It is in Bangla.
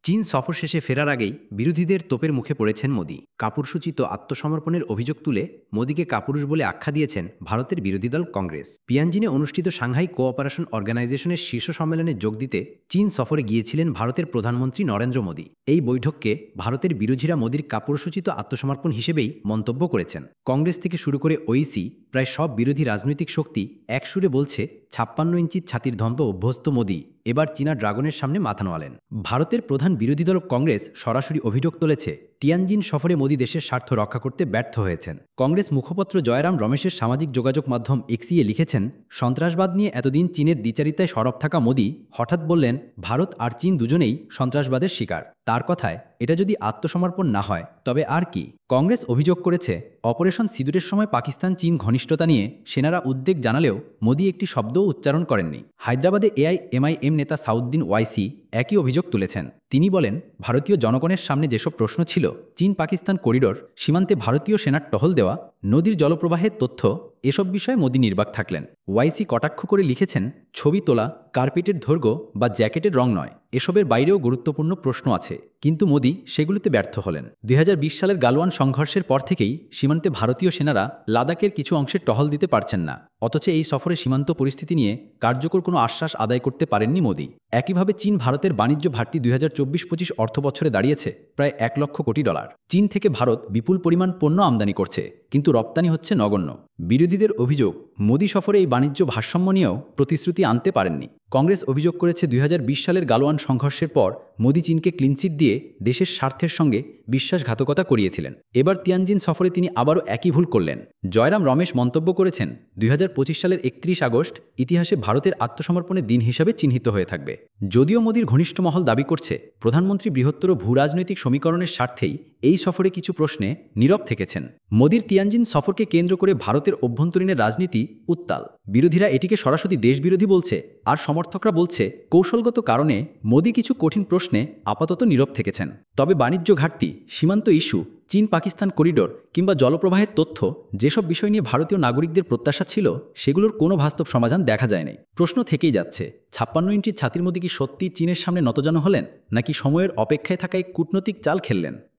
চীন সফর শেষে ফেরার আগেই বিরোধীদের তোপের মুখে পড়েছেন মোদি। কাপুরুষোচিত আত্মসমর্পণের অভিযোগ তুলে মোদিকে কাপুরুষ বলে আখ্যা দিয়েছেন ভারতের বিরোধী দল কংগ্রেস। পিয়ানজিনে অনুষ্ঠিত সাংহাই কোঅপারেশন অর্গানাইজেশনের শীর্ষ সম্মেলনে যোগ দিতে চীন সফরে গিয়েছিলেন ভারতের প্রধানমন্ত্রী নরেন্দ্র মোদি। এই বৈঠককে ভারতের বিরোধীরা মোদির কাপুরুষোচিত আত্মসমর্পণ হিসেবেই মন্তব্য করেছেন। কংগ্রেস থেকে শুরু করে ওইসি প্রায় সব বিরোধী রাজনৈতিক শক্তি একসুরে বলছে ৫৬ ইঞ্চির ছাতির ধম্প অভ্যস্ত মোদি এবার চীনা ড্রাগনের সামনে মাথা নোয়ালেন। ভারতের প্রধান বিরোধী দল কংগ্রেস সরাসরি অভিযোগ তুলেছে টিয়ানজিন সফরে মোদি দেশের স্বার্থ রক্ষা করতে ব্যর্থ হয়েছেন। কংগ্রেস মুখপাত্র জয়রাম রমেশের সামাজিক যোগাযোগ মাধ্যম এক্সিয়ে লিখেছেন, সন্ত্রাসবাদ নিয়ে এতদিন চীনের দ্বিচারিতায় সরব থাকা মোদি হঠাৎ বললেন ভারত আর চীন দুজনেই সন্ত্রাসবাদের শিকার। তার কথায় এটা যদি আত্মসমর্পণ না হয় তবে আর কি। কংগ্রেস অভিযোগ করেছে অপারেশন সিঁদুরের সময় পাকিস্তান চীন ঘনিষ্ঠতা নিয়ে সেনারা উদ্বেগ জানালেও মোদি একটি শব্দও উচ্চারণ করেননি। হায়দ্রাবাদে এআইএমআইএম নেতা সাউদ্দিন ওয়াইসি একই অভিযোগ তুলেছেন। তিনি বলেন, ভারতীয় জনগণের সামনে যেসব প্রশ্ন ছিল, চীন পাকিস্তান করিডোর, সীমান্তে ভারতীয় সেনার টহল দেওয়া, নদীর জলপ্রবাহের তথ্য, এসব বিষয়ে মোদি নির্বাক থাকলেন। ওয়াইসি কটাক্ষ করে লিখেছেন, ছবি তোলা, কার্পেটের দৈর্ঘ্য বা জ্যাকেটের রং নয়, এসবের বাইরেও গুরুত্বপূর্ণ প্রশ্ন আছে, কিন্তু মোদি সেগুলোতে ব্যর্থ হলেন। ২০২০ সালের গালওয়ান সংঘর্ষের পর থেকেই সীমান্তে ভারতীয় সেনারা লাদাখের কিছু অংশে টহল দিতে পারছেন না, অথচ এই সফরে সীমান্ত পরিস্থিতি নিয়ে কার্যকর কোনো আশ্বাস আদায় করতে পারেননি মোদি। একইভাবে চীন ভারতের বাণিজ্য ঘাটতি ২০২৪-২৫ অর্থবছরে দাঁড়িয়েছে প্রায় $১,০০,০০০ কোটি। চীন থেকে ভারত বিপুল পরিমাণ পণ্য আমদানি করছে, কিন্তু রপ্তানি হচ্ছে নগণ্য। বিরোধীদের অভিযোগ, মোদি সফরে এই বাণিজ্য ভারসাম্য নিয়েও প্রতিশ্রুতি আনতে পারেননি। কংগ্রেস অভিযোগ করেছে ২০২০ সালের গালওয়ান সংঘর্ষের পর মোদি চীনকে ক্লিনচিট দিয়ে দেশের স্বার্থের সঙ্গে বিশ্বাসঘাতকতা করিয়েছিলেন। এবার তিয়ানজিন সফরে তিনি আবারও একই ভুল করলেন। জয়রাম রমেশ মন্তব্য করেছেন, ২০২৫ সালের ৩১ আগস্ট ইতিহাসে ভারতের আত্মসমর্পণের দিন হিসাবে চিহ্নিত হয়ে থাকবে। যদিও মোদির ঘনিষ্ঠ মহল দাবি করছে প্রধানমন্ত্রী বৃহত্তর ভূরাজনৈতিক সমীকরণের স্বার্থেই এই সফরে কিছু প্রশ্নে নীরব থেকেছেন। মোদির তিয়ানজিন সফরকে কেন্দ্র করে ভারতের অভ্যন্তরীণের রাজনীতি উত্তাল। বিরোধীরা এটিকে সরাসরি দেশবিরোধী বলছে, আর সমর্থকরা বলছে কৌশলগত কারণে মোদি কিছু কঠিন প্রশ্নে আপাতত নীরব থেকেছেন। তবে বাণিজ্য ঘাটতি, সীমান্ত ইস্যু, চীন পাকিস্তান করিডোর কিংবা জলপ্রবাহের তথ্য, যেসব বিষয় নিয়ে ভারতীয় নাগরিকদের প্রত্যাশা ছিল, সেগুলোর কোনো বাস্তব সমাধান দেখা যায়নি। প্রশ্ন থেকেই যাচ্ছে, ৫৬ ইঞ্চির ছাতির মোদি কি সত্যি চীনের সামনে নতজানু হলেন, নাকি সময়ের অপেক্ষায় থাকায় কূটনৈতিক চাল খেললেন?